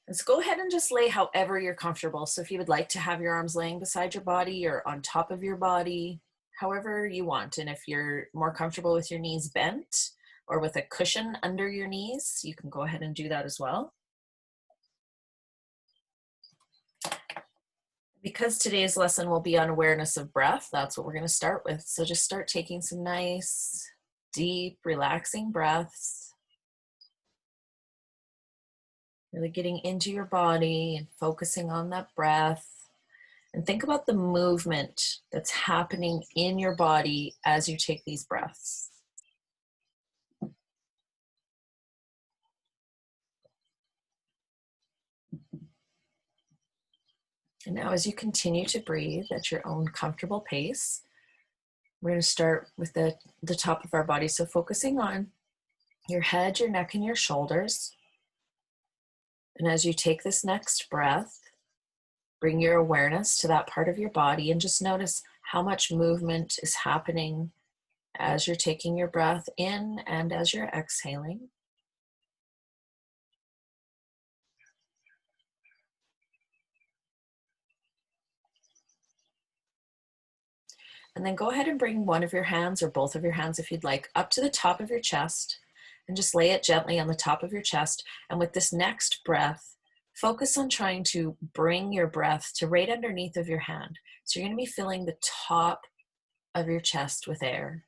Let's go ahead and just lay however you're comfortable. So if you would like to have your arms laying beside your body or on top of your body, however you want. And if you're more comfortable with your knees bent or with a cushion under your knees, you can go ahead and do that as well. Because today's lesson will be on awareness of breath, that's what we're going to start with. So just start taking some nice, deep, relaxing breaths. Really getting into your body and focusing on that breath. And think about the movement that's happening in your body as you take these breaths. And now as you continue to breathe at your own comfortable pace, we're going to start with the top of our body. So focusing on your head, your neck, and your shoulders. And as you take this next breath, bring your awareness to that part of your body and just notice how much movement is happening as you're taking your breath in and as you're exhaling. And then go ahead and bring one of your hands or both of your hands, if you'd like, up to the top of your chest and just lay it gently on the top of your chest. And with this next breath, focus on trying to bring your breath to right underneath of your hand. So you're going to be filling the top of your chest with air.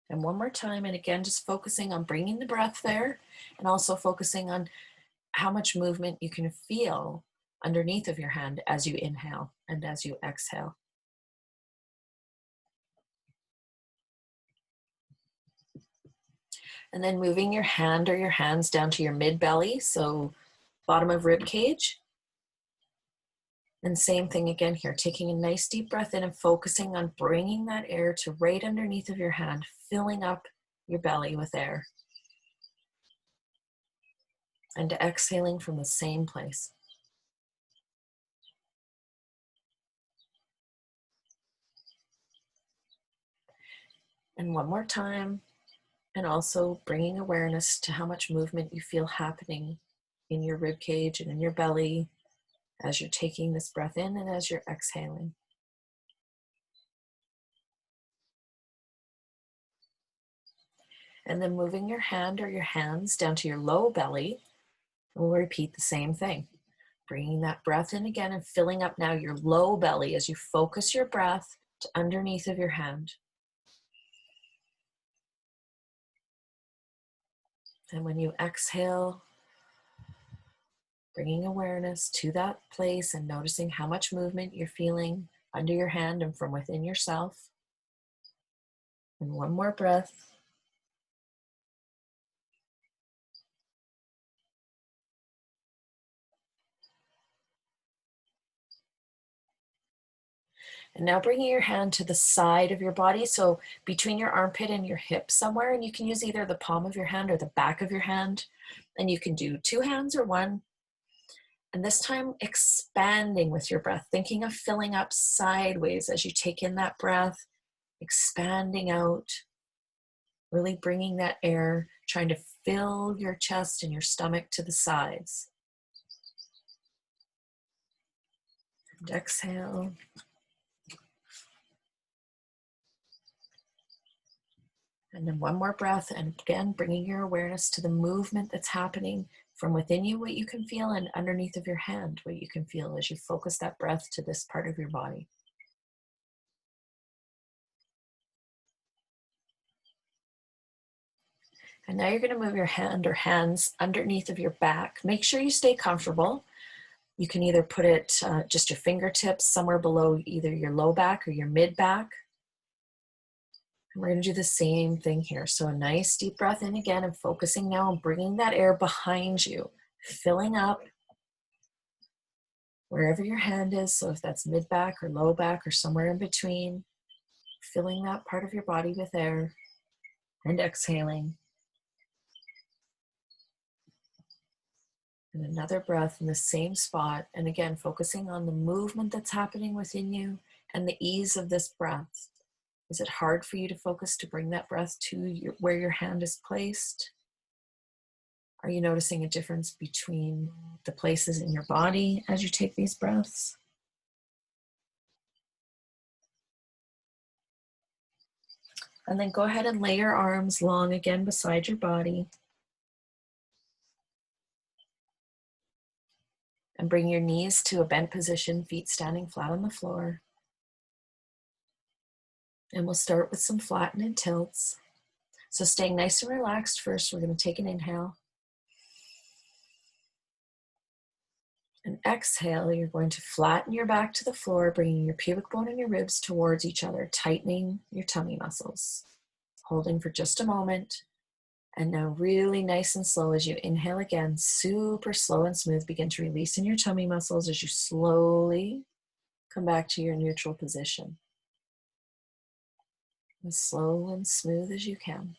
And one more time, and again, just focusing on bringing the breath there and also focusing on how much movement you can feel underneath of your hand as you inhale and as you exhale. And then moving your hand or your hands down to your mid-belly, so bottom of rib cage. And same thing again here, taking a nice deep breath in and focusing on bringing that air to right underneath of your hand, filling up your belly with air. And exhaling from the same place. And one more time. And also bringing awareness to how much movement you feel happening in your rib cage and in your belly as you're taking this breath in and as you're exhaling. And then moving your hand or your hands down to your low belly, we'll repeat the same thing. Bringing that breath in again and filling up now your low belly as you focus your breath to underneath of your hand. And when you exhale, bringing awareness to that place and noticing how much movement you're feeling under your hand and from within yourself. And one more breath. And now bringing your hand to the side of your body, so between your armpit and your hip somewhere, and you can use either the palm of your hand or the back of your hand, and you can do two hands or one. And this time expanding with your breath, thinking of filling up sideways as you take in that breath, expanding out, really bringing that air, trying to fill your chest and your stomach to the sides. And exhale. And then one more breath, and again, bringing your awareness to the movement that's happening from within you, what you can feel, and underneath of your hand, what you can feel as you focus that breath to this part of your body. And now you're going to move your hand or hands underneath of your back. Make sure you stay comfortable. You can either put it just your fingertips somewhere below either your low back or your mid back. And we're going to do the same thing here. So a nice deep breath in again and focusing now on bringing that air behind you, filling up wherever your hand is. So if that's mid back or low back or somewhere in between, filling that part of your body with air and exhaling. And another breath in the same spot. And again, focusing on the movement that's happening within you and the ease of this breath. Is it hard for you to focus to bring that breath to where your hand is placed? Are you noticing a difference between the places in your body as you take these breaths? And then go ahead and lay your arms long again beside your body. And bring your knees to a bent position, feet standing flat on the floor. And we'll start with some flatten and tilts. So staying nice and relaxed first, we're going to take an inhale. And exhale, you're going to flatten your back to the floor, bringing your pubic bone and your ribs towards each other, tightening your tummy muscles. Holding for just a moment. And now really nice and slow as you inhale again, super slow and smooth, begin to release in your tummy muscles as you slowly come back to your neutral position. As slow and smooth as you can.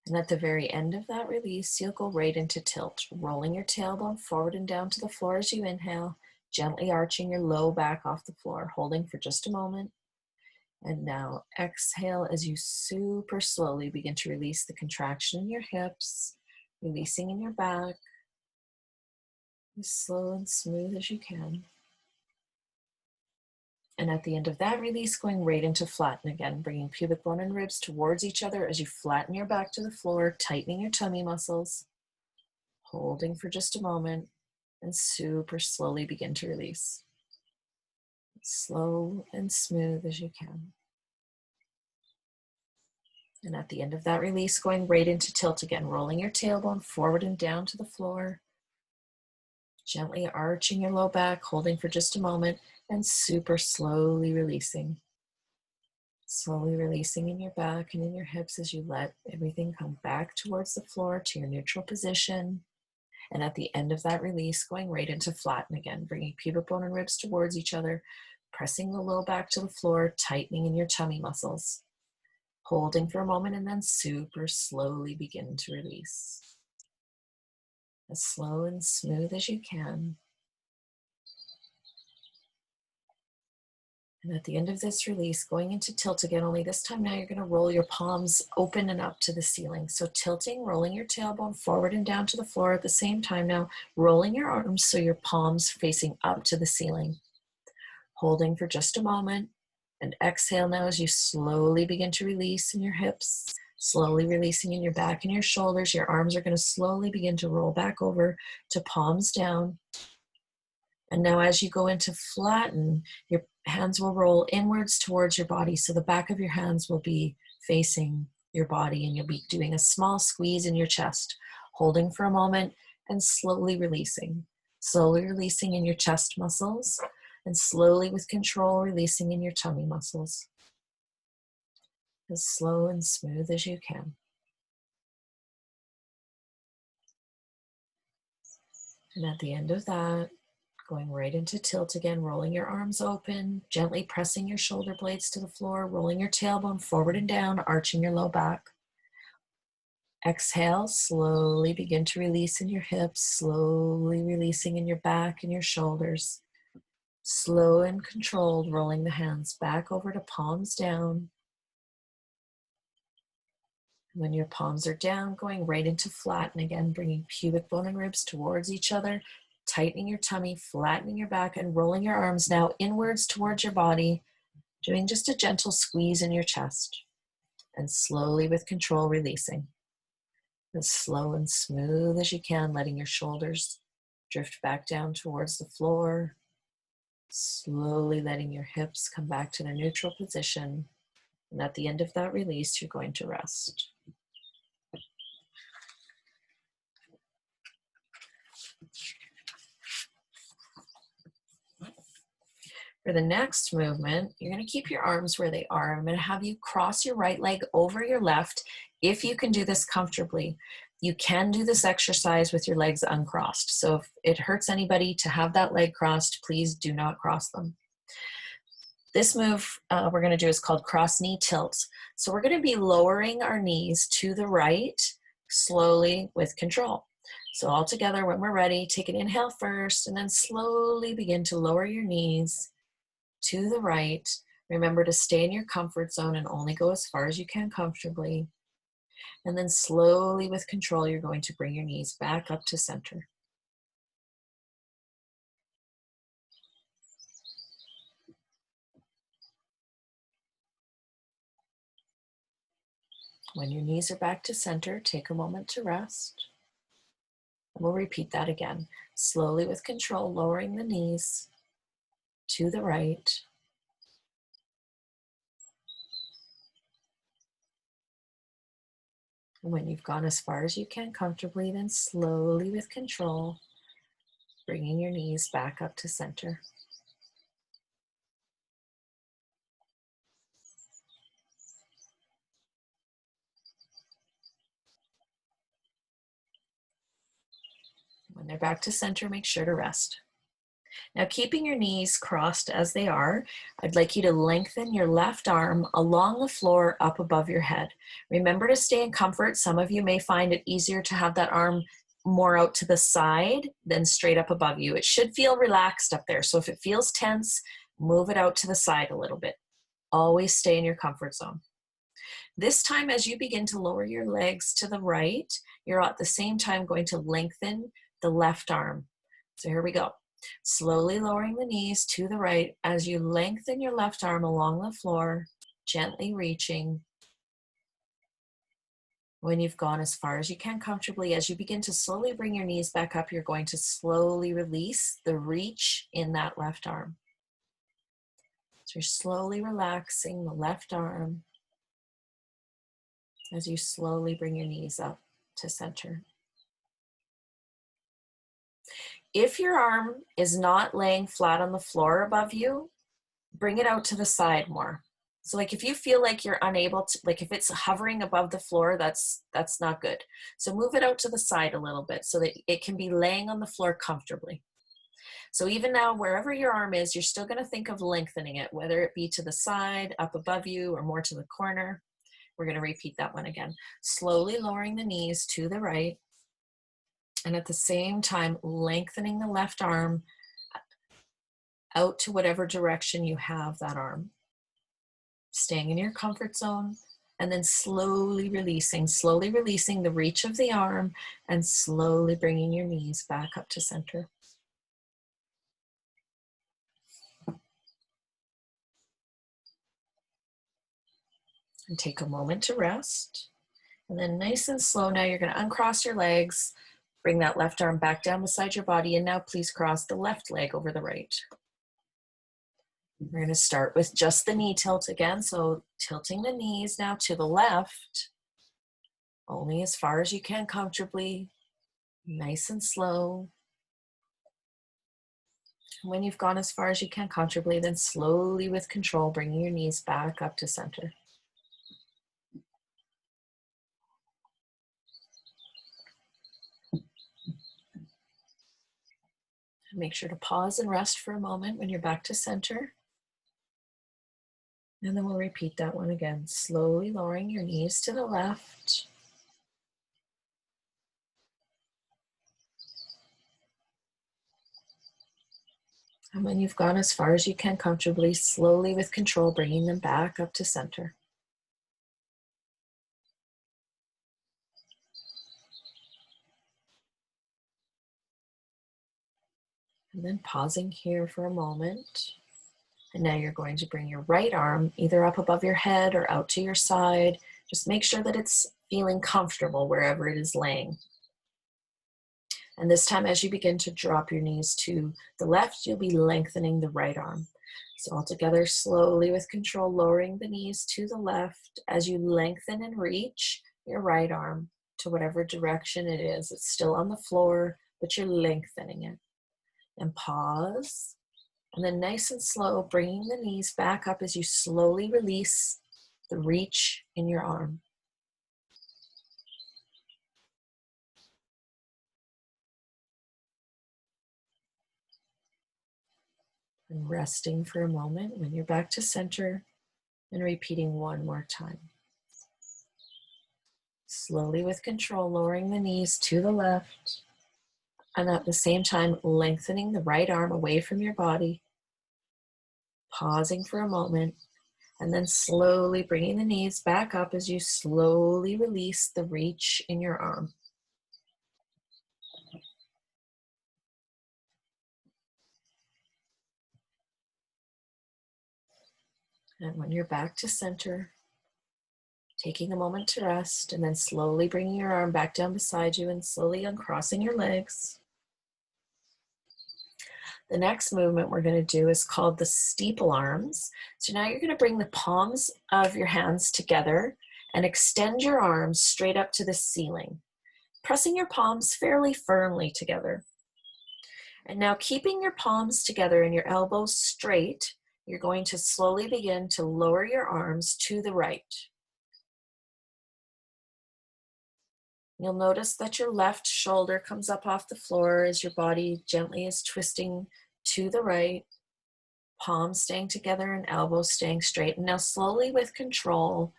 And at the very end of that release, you'll go right into tilt, rolling your tailbone forward and down to the floor as you inhale, gently arching your low back off the floor, holding for just a moment. And now exhale as you super slowly begin to release the contraction in your hips, releasing in your back, as slow and smooth as you can. And at the end of that release, going right into flatten again, bringing pubic bone and ribs towards each other as you flatten your back to the floor, tightening your tummy muscles, holding for just a moment, and super slowly begin to release. Slow and smooth as you can. And at the end of that release, going right into tilt again, rolling your tailbone forward and down to the floor, gently arching your low back, holding for just a moment, and super slowly releasing. Slowly releasing in your back and in your hips as you let everything come back towards the floor to your neutral position. And at the end of that release, going right into flatten again, bringing pubic bone and ribs towards each other, pressing the low back to the floor, tightening in your tummy muscles. Holding for a moment and then super slowly begin to release. As slow and smooth as you can. And at the end of this release, going into tilt again, only this time now you're going to roll your palms open and up to the ceiling. So tilting, rolling your tailbone forward and down to the floor at the same time now, rolling your arms so your palms facing up to the ceiling. Holding for just a moment, and exhale now as you slowly begin to release in your hips, slowly releasing in your back and your shoulders. Your arms are going to slowly begin to roll back over to palms down. And now as you go into flatten, your hands will roll inwards towards your body. So the back of your hands will be facing your body, and you'll be doing a small squeeze in your chest, holding for a moment and slowly releasing in your chest muscles, and slowly with control releasing in your tummy muscles. As slow and smooth as you can. And at the end of that, going right into tilt again, rolling your arms open, gently pressing your shoulder blades to the floor, rolling your tailbone forward and down, arching your low back. Exhale, slowly begin to release in your hips, slowly releasing in your back and your shoulders. Slow and controlled, rolling the hands back over to palms down. When your palms are down, going right into flatten again, bringing pubic bone and ribs towards each other, tightening your tummy, flattening your back, and rolling your arms now inwards towards your body, doing just a gentle squeeze in your chest, and slowly with control releasing. As slow and smooth as you can, letting your shoulders drift back down towards the floor, slowly letting your hips come back to their neutral position. And at the end of that release, you're going to rest. For the next movement, you're going to keep your arms where they are. I'm going to have you cross your right leg over your left if you can do this comfortably. You can do this exercise with your legs uncrossed. So if it hurts anybody to have that leg crossed, please do not cross them. This move we're going to do is called cross knee tilt. So we're going to be lowering our knees to the right slowly with control. So all together, when we're ready, take an inhale first and then slowly begin to lower your knees to the right. Remember to stay in your comfort zone and only go as far as you can comfortably. And then slowly with control, you're going to bring your knees back up to center. When your knees are back to center, take a moment to rest. And we'll repeat that again. Slowly with control, lowering the knees to the right. And when you've gone as far as you can comfortably, then slowly with control, bringing your knees back up to center. When they're back to center, make sure to rest. Now, keeping your knees crossed as they are, I'd like you to lengthen your left arm along the floor up above your head. Remember to stay in comfort. Some of you may find it easier to have that arm more out to the side than straight up above you. It should feel relaxed up there. So if it feels tense, move it out to the side a little bit. Always stay in your comfort zone. This time, as you begin to lower your legs to the right, you're at the same time going to lengthen the left arm. So here we go. Slowly lowering the knees to the right as you lengthen your left arm along the floor, gently reaching. When you've gone as far as you can comfortably, as you begin to slowly bring your knees back up, you're going to slowly release the reach in that left arm. So you're slowly relaxing the left arm as you slowly bring your knees up to center. If your arm is not laying flat on the floor above you, bring it out to the side more. So like if you feel like you're unable to, like if it's hovering above the floor, that's not good. So move it out to the side a little bit so that it can be laying on the floor comfortably. So even now, wherever your arm is, you're still going to think of lengthening it, whether it be to the side, up above you, or more to the corner. We're going to repeat that one again. Slowly lowering the knees to the right, and at the same time, lengthening the left arm out to whatever direction you have that arm. Staying in your comfort zone, and then slowly releasing the reach of the arm, and slowly bringing your knees back up to center. And take a moment to rest. And then nice and slow, now you're going to uncross your legs, bring that left arm back down beside your body, and now please cross the left leg over the right. We're going to start with just the knee tilt again, so tilting the knees now to the left, only as far as you can comfortably, nice and slow. When you've gone as far as you can comfortably, then slowly with control, bringing your knees back up to center. Make sure to pause and rest for a moment when you're back to center. And then we'll repeat that one again, slowly lowering your knees to the left. And when you've gone as far as you can comfortably, slowly with control, bringing them back up to center. And then pausing here for a moment. And now you're going to bring your right arm either up above your head or out to your side. Just make sure that it's feeling comfortable wherever it is laying. And this time, as you begin to drop your knees to the left, you'll be lengthening the right arm. So all together, slowly with control, lowering the knees to the left as you lengthen and reach your right arm to whatever direction it is. It's still on the floor, but you're lengthening it. And pause. And then nice and slow, bringing the knees back up as you slowly release the reach in your arm. And resting for a moment when you're back to center, and repeating one more time. Slowly with control, lowering the knees to the left, and at the same time, lengthening the right arm away from your body. Pausing for a moment, and then slowly bringing the knees back up as you slowly release the reach in your arm. And when you're back to center, taking a moment to rest, and then slowly bringing your arm back down beside you and slowly uncrossing your legs. The next movement we're going to do is called the Steeple Arms. So now you're going to bring the palms of your hands together and extend your arms straight up to the ceiling, pressing your palms fairly firmly together. And now keeping your palms together and your elbows straight, you're going to slowly begin to lower your arms to the right. You'll notice that your left shoulder comes up off the floor as your body gently is twisting to the right, palms staying together and elbows staying straight. And now slowly with control,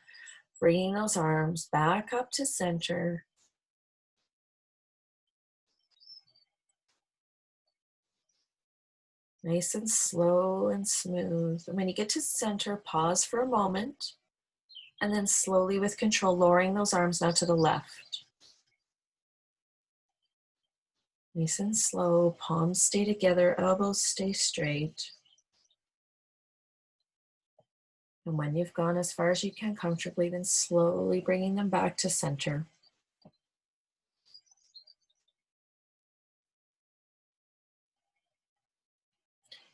bringing those arms back up to center. Nice and slow and smooth. And when you get to center, pause for a moment, and then slowly with control, lowering those arms now to the left. Nice and slow, palms stay together, elbows stay straight. And when you've gone as far as you can comfortably, then slowly bringing them back to center.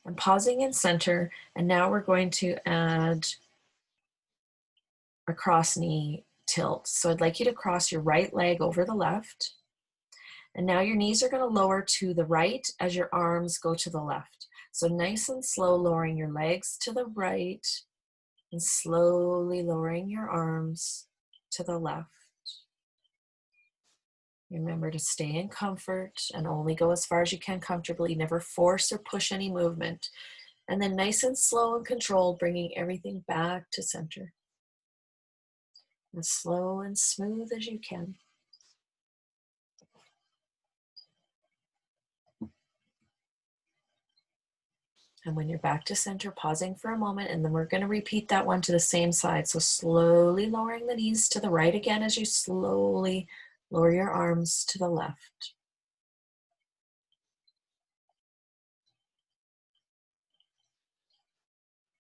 And pausing in center, and now we're going to add a cross knee tilt. So I'd like you to cross your right leg over the left. And now your knees are going to lower to the right as your arms go to the left. So nice and slow, lowering your legs to the right and slowly lowering your arms to the left. Remember to stay in comfort and only go as far as you can comfortably. Never force or push any movement. And then nice and slow and controlled, bringing everything back to center. As slow and smooth as you can. And when you're back to center, pausing for a moment, and then we're going to repeat that one to the same side. So slowly lowering the knees to the right again as you slowly lower your arms to the left.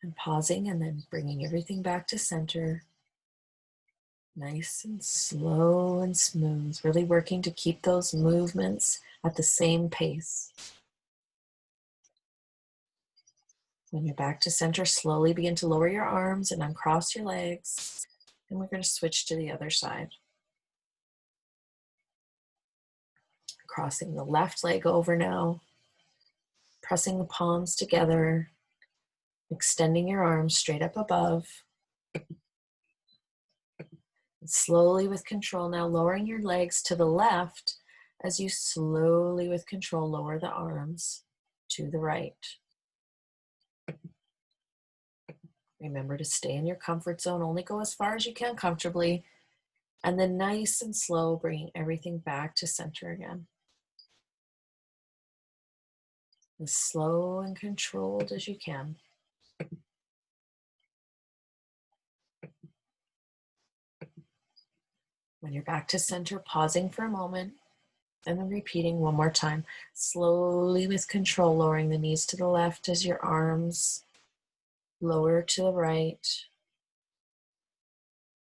And pausing and then bringing everything back to center. Nice and slow and smooth, really working to keep those movements at the same pace. When you're back to center, slowly begin to lower your arms and uncross your legs. And we're going to switch to the other side. Crossing the left leg over now. Pressing the palms together. Extending your arms straight up above. And slowly with control now lowering your legs to the left as you slowly with control lower the arms to the right. Remember to stay in your comfort zone, only go as far as you can comfortably, and then nice and slow, bringing everything back to center again. As slow and controlled as you can. When you're back to center, pausing for a moment, and then repeating one more time. Slowly with control, lowering the knees to the left as your arms lower to the right.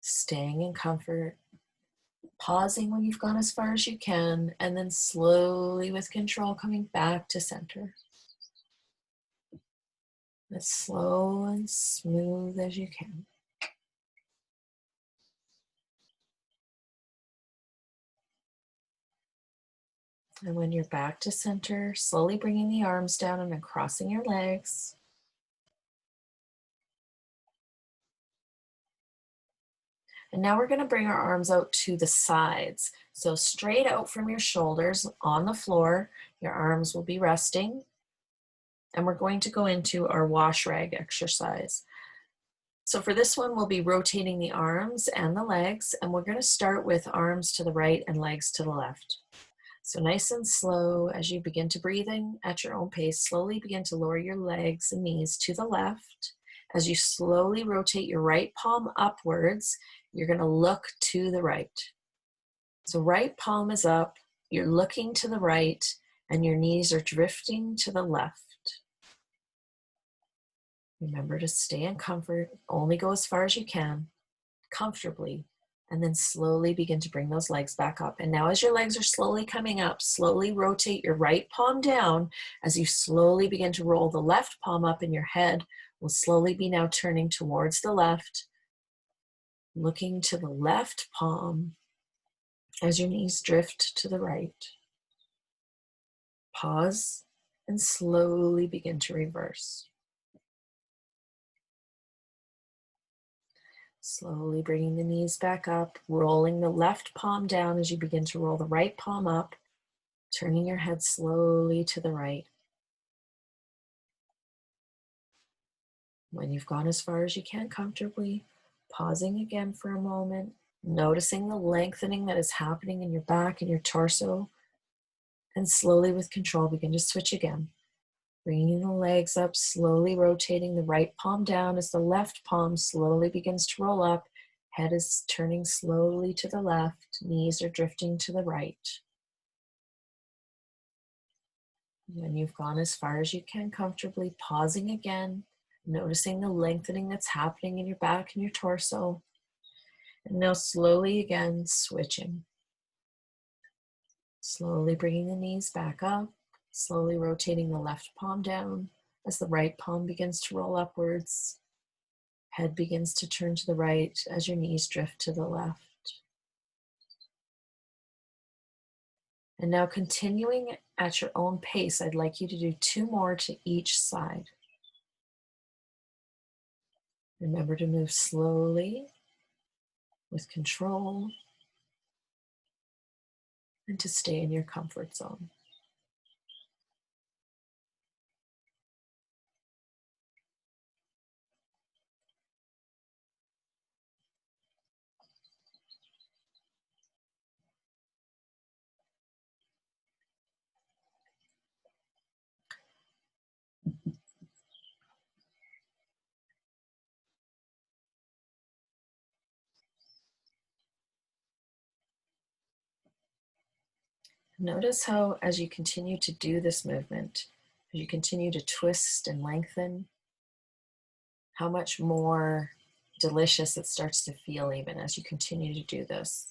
Staying in comfort. Pausing when you've gone as far as you can, and then slowly with control coming back to center. As slow and smooth as you can. And when you're back to center, slowly bringing the arms down and then crossing your legs. And now we're going to bring our arms out to the sides. So straight out from your shoulders on the floor, your arms will be resting. And we're going to go into our wash rag exercise. So for this one, we'll be rotating the arms and the legs, and we're going to start with arms to the right and legs to the left. So nice and slow as you begin to breathe in at your own pace, slowly begin to lower your legs and knees to the left. As you slowly rotate your right palm upwards, you're going to look to the right. So right palm is up, you're looking to the right, and your knees are drifting to the left. Remember to stay in comfort, only go as far as you can, comfortably, and then slowly begin to bring those legs back up. And now as your legs are slowly coming up, slowly rotate your right palm down as you slowly begin to roll the left palm up, and your head will slowly be now turning towards the left, looking to the left palm as your knees drift to the right. Pause and slowly begin to reverse. Slowly bringing the knees back up, rolling the left palm down as you begin to roll the right palm up, turning your head slowly to the right. When you've gone as far as you can comfortably, pausing again for a moment, noticing the lengthening that is happening in your back and your torso, and slowly with control begin to switch again. Bringing the legs up, slowly rotating the right palm down as the left palm slowly begins to roll up. Head is turning slowly to the left, knees are drifting to the right. When you've gone as far as you can comfortably, pausing again, noticing the lengthening that's happening in your back and your torso. And now slowly again, switching. Slowly bringing the knees back up, slowly rotating the left palm down as the right palm begins to roll upwards. Head begins to turn to the right as your knees drift to the left. And now continuing at your own pace, I'd like you to do 2 more to each side. Remember to move slowly with control and to stay in your comfort zone. Notice how, as you continue to do this movement, as you continue to twist and lengthen, how much more delicious it starts to feel even as you continue to do this.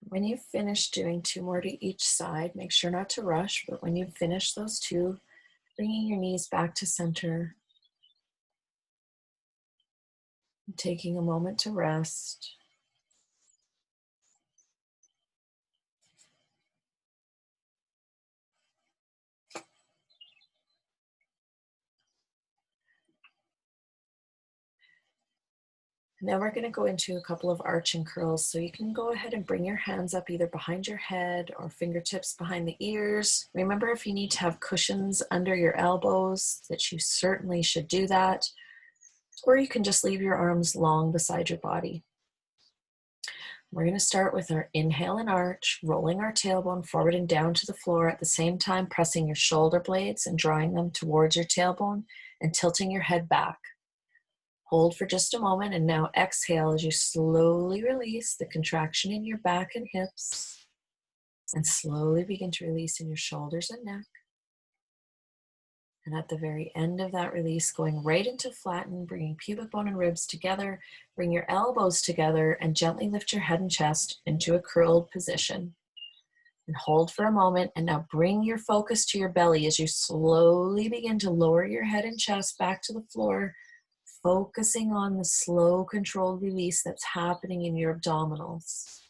When you've finished doing 2 more to each side, make sure not to rush, but when you've finished those 2, bringing your knees back to center, taking a moment to rest. Now we're going to go into a couple of arch and curls. So you can go ahead and bring your hands up either behind your head or fingertips behind the ears. Remember, if you need to have cushions under your elbows, that you certainly should do that. Or you can just leave your arms long beside your body. We're going to start with our inhale and arch, rolling our tailbone forward and down to the floor, at the same time pressing your shoulder blades and drawing them towards your tailbone and tilting your head back. Hold for just a moment, and now exhale as you slowly release the contraction in your back and hips, and slowly begin to release in your shoulders and neck. And at the very end of that release, going right into flatten, bringing pubic bone and ribs together, bring your elbows together and gently lift your head and chest into a curled position. And hold for a moment, and now bring your focus to your belly as you slowly begin to lower your head and chest back to the floor, focusing on the slow, controlled release that's happening in your abdominals.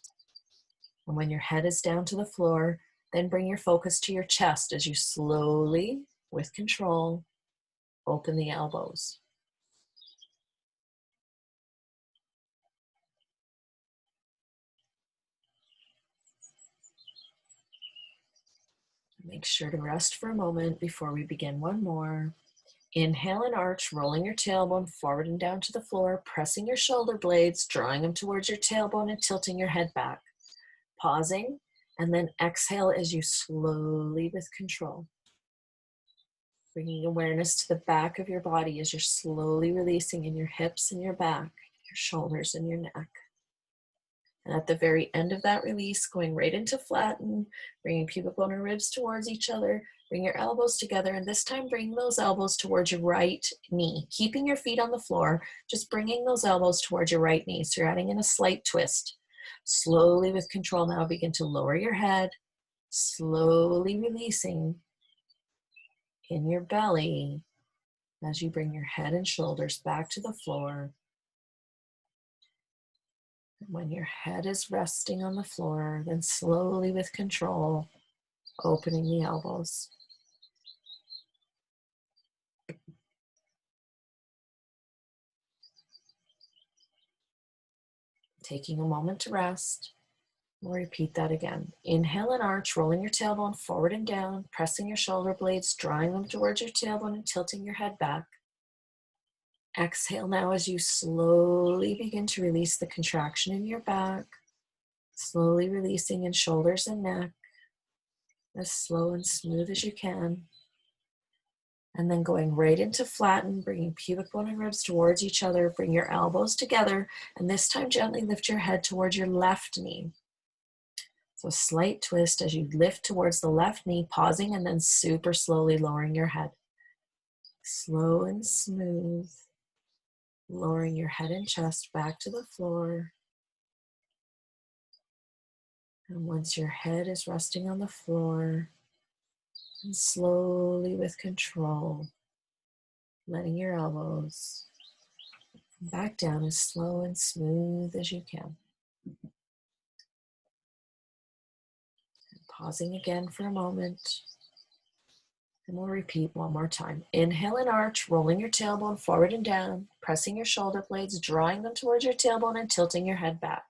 And when your head is down to the floor, then bring your focus to your chest as you slowly, with control, open the elbows. Make sure to rest for a moment before we begin one more. Inhale and arch, rolling your tailbone forward and down to the floor, pressing your shoulder blades, drawing them towards your tailbone and tilting your head back. Pausing, and then exhale as you slowly, with control, bringing awareness to the back of your body as you're slowly releasing in your hips and your back, your shoulders and your neck. And at the very end of that release, going right into flatten, bringing pubic bone and ribs towards each other, bring your elbows together, and this time bring those elbows towards your right knee. Keeping your feet on the floor, just bringing those elbows towards your right knee. So you're adding in a slight twist. Slowly, with control, now begin to lower your head, slowly releasing in your belly as you bring your head and shoulders back to the floor. When your head is resting on the floor, then slowly, with control, opening the elbows. Taking a moment to rest. We'll repeat that again. Inhale and arch, rolling your tailbone forward and down, pressing your shoulder blades, drawing them towards your tailbone and tilting your head back. Exhale now as you slowly begin to release the contraction in your back, slowly releasing in shoulders and neck, as slow and smooth as you can. And then going right into flatten, bringing pubic bone and ribs towards each other. Bring your elbows together, and this time gently lift your head towards your left knee. So slight twist as you lift towards the left knee, pausing and then super slowly lowering your head. Slow and smooth, lowering your head and chest back to the floor. And once your head is resting on the floor, and slowly, with control, letting your elbows back down as slow and smooth as you can. And pausing again for a moment. And we'll repeat one more time. Inhale and arch, rolling your tailbone forward and down, pressing your shoulder blades, drawing them towards your tailbone and tilting your head back.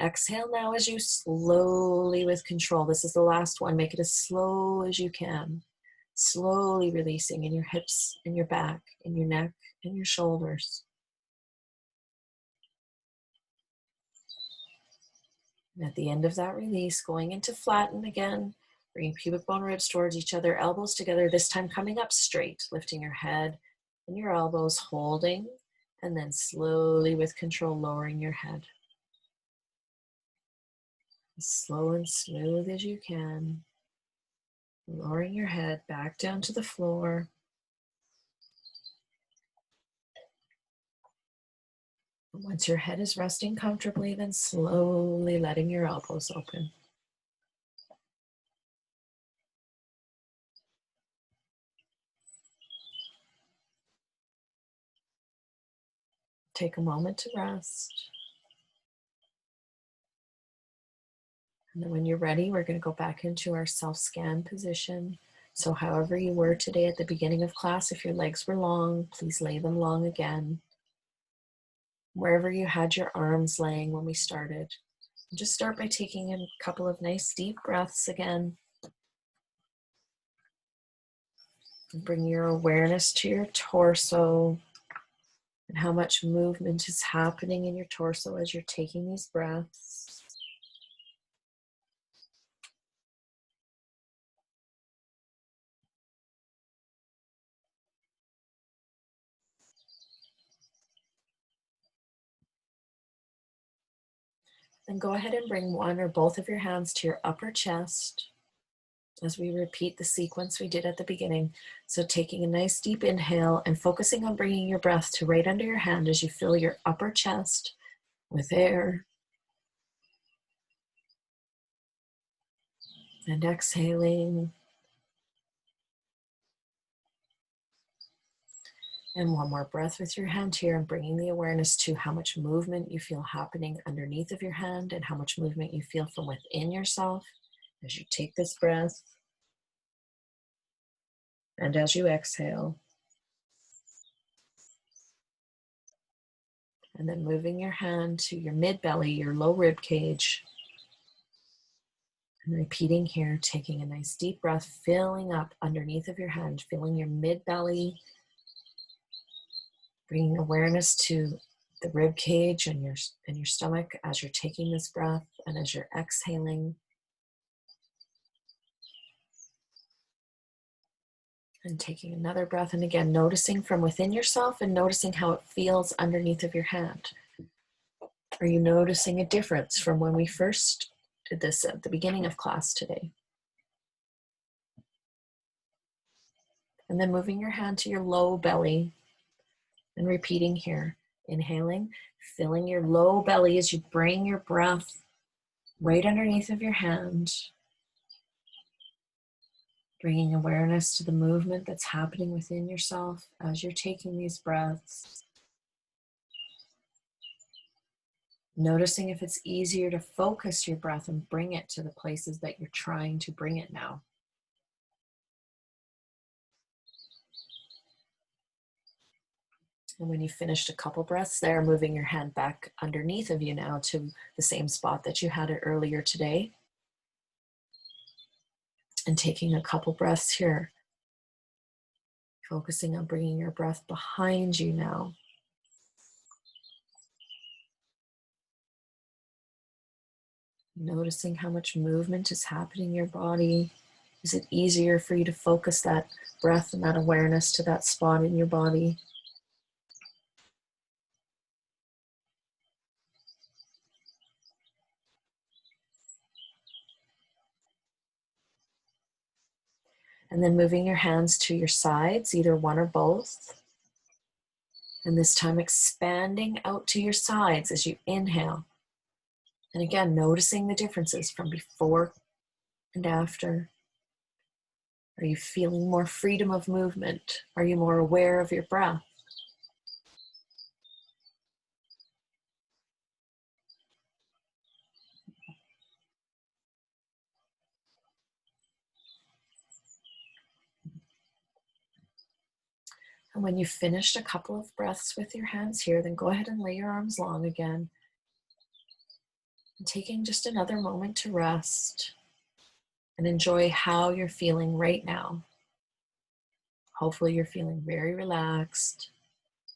Exhale now as you slowly, with control. This is the last one. Make it as slow as you can. Slowly releasing in your hips, in your back, in your neck, in your shoulders. And at the end of that release, going into flatten again, bringing pubic bone ribs towards each other, elbows together, this time coming up straight, lifting your head and your elbows, holding, and then slowly with control, lowering your head. As slow and smooth as you can, lowering your head back down to the floor. Once your head is resting comfortably, then slowly letting your elbows open. Take a moment to rest. And then when you're ready, we're going to go back into our self-scan position. So however you were today at the beginning of class, if your legs were long, please lay them long again. Wherever you had your arms laying when we started. Just start by taking a couple of nice deep breaths again. And bring your awareness to your torso and how much movement is happening in your torso as you're taking these breaths. Then go ahead and bring one or both of your hands to your upper chest as we repeat the sequence we did at the beginning. So taking a nice deep inhale and focusing on bringing your breath to right under your hand as you fill your upper chest with air. And exhaling. And one more breath with your hand here and bringing the awareness to how much movement you feel happening underneath of your hand and how much movement you feel from within yourself as you take this breath and as you exhale. And then moving your hand to your mid-belly, your low rib cage. And repeating here, taking a nice deep breath, filling up underneath of your hand, filling your mid-belly, bringing awareness to the rib cage and your stomach as you're taking this breath and as you're exhaling. And taking another breath, and again, noticing from within yourself and noticing how it feels underneath of your hand. Are you noticing a difference from when we first did this at the beginning of class today? And then moving your hand to your low belly and repeating here. Inhaling, filling your low belly as you bring your breath right underneath of your hand. Bringing awareness to the movement that's happening within yourself as you're taking these breaths. Noticing if it's easier to focus your breath and bring it to the places that you're trying to bring it now. And when you finished a couple breaths there, moving your hand back underneath of you now to the same spot that you had it earlier today. And taking a couple breaths here. Focusing on bringing your breath behind you now. Noticing how much movement is happening in your body. Is it easier for you to focus that breath and that awareness to that spot in your body? And then moving your hands to your sides, either one or both. And this time expanding out to your sides as you inhale. And again, noticing the differences from before and after. Are you feeling more freedom of movement? Are you more aware of your breath? And when you've finished a couple of breaths with your hands here, then go ahead and lay your arms long again. Taking just another moment to rest and enjoy how you're feeling right now. Hopefully you're feeling very relaxed,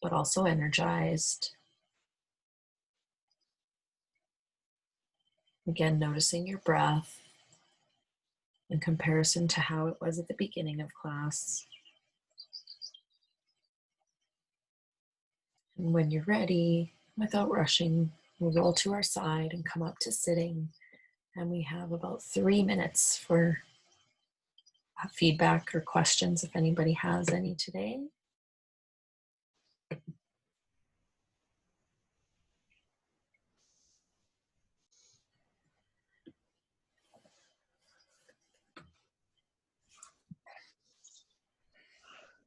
but also energized. Again, noticing your breath in comparison to how it was at the beginning of class. And when you're ready, without rushing, we'll roll to our side and come up to sitting. And we have about 3 minutes for feedback or questions if anybody has any today.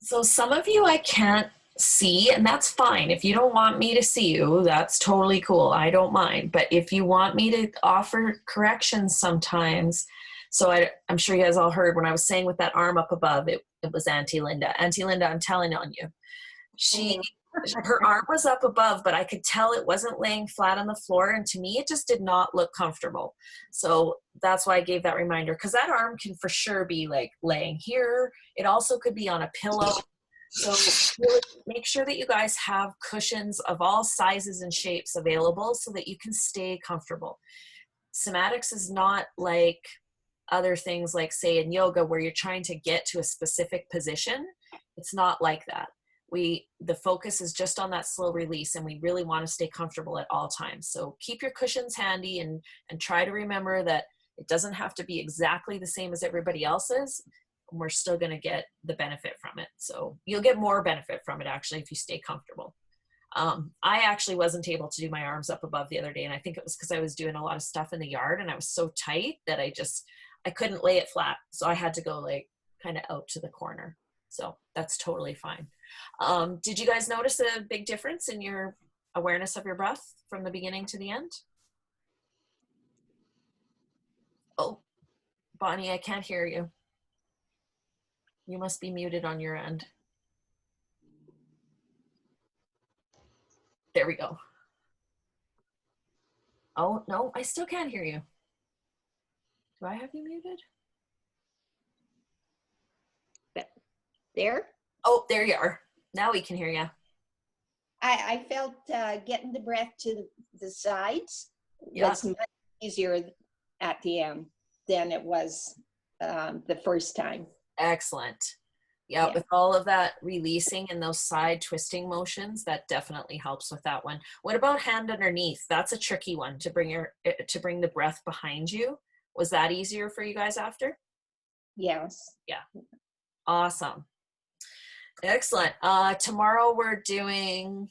So some of you I can't see, and that's fine. If you don't want me to see you, that's totally cool. I don't mind. But if you want me to offer corrections sometimes, so I'm sure you guys all heard when I was saying with that arm up above, it was Auntie Linda. Auntie Linda, I'm telling on you. Her arm was up above, but I could tell it wasn't laying flat on the floor. And to me, it just did not look comfortable. So that's why I gave that reminder, because that arm can for sure be like laying here. It also could be on a pillow. So really make sure that you guys have cushions of all sizes and shapes available so that you can stay comfortable. Somatics is not like other things like, say, in yoga where you're trying to get to a specific position. It's not like that. The focus is just on that slow release, and we really want to stay comfortable at all times. So keep your cushions handy and try to remember that it doesn't have to be exactly the same as everybody else's. We're still going to get the benefit from it. So you'll get more benefit from it actually if you stay comfortable. I actually wasn't able to do my arms up above the other day, and I think it was because I was doing a lot of stuff in the yard and I was so tight that I couldn't lay it flat. So I had to go like kind of out to the corner. So that's totally fine. Did you guys notice a big difference in your awareness of your breath from the beginning to the end? Oh, Bonnie, I can't hear you. You must be muted on your end. There we go. Oh, no, I still can't hear you. Do I have you muted? There? Oh, there you are. Now we can hear you. I felt getting the breath to the sides Yeah. was much easier at the end than it was the first time. Excellent. Yeah, with all of that releasing and those side twisting motions, that definitely helps with that one. What about hand underneath? That's a tricky one to bring the breath behind you. Was that easier for you guys after? Yes. Yeah. Awesome. Excellent. Tomorrow we're doing,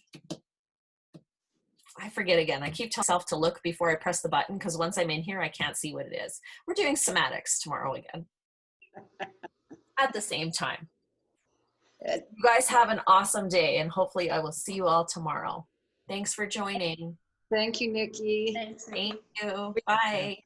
I forget again. I keep telling myself to look before I press the button because once I'm in here, I can't see what it is. We're doing somatics tomorrow again at the same time. You guys have an awesome day, and hopefully I will see you all tomorrow. Thanks for joining. Thank you, Nikki. Thanks. Thank you. Bye.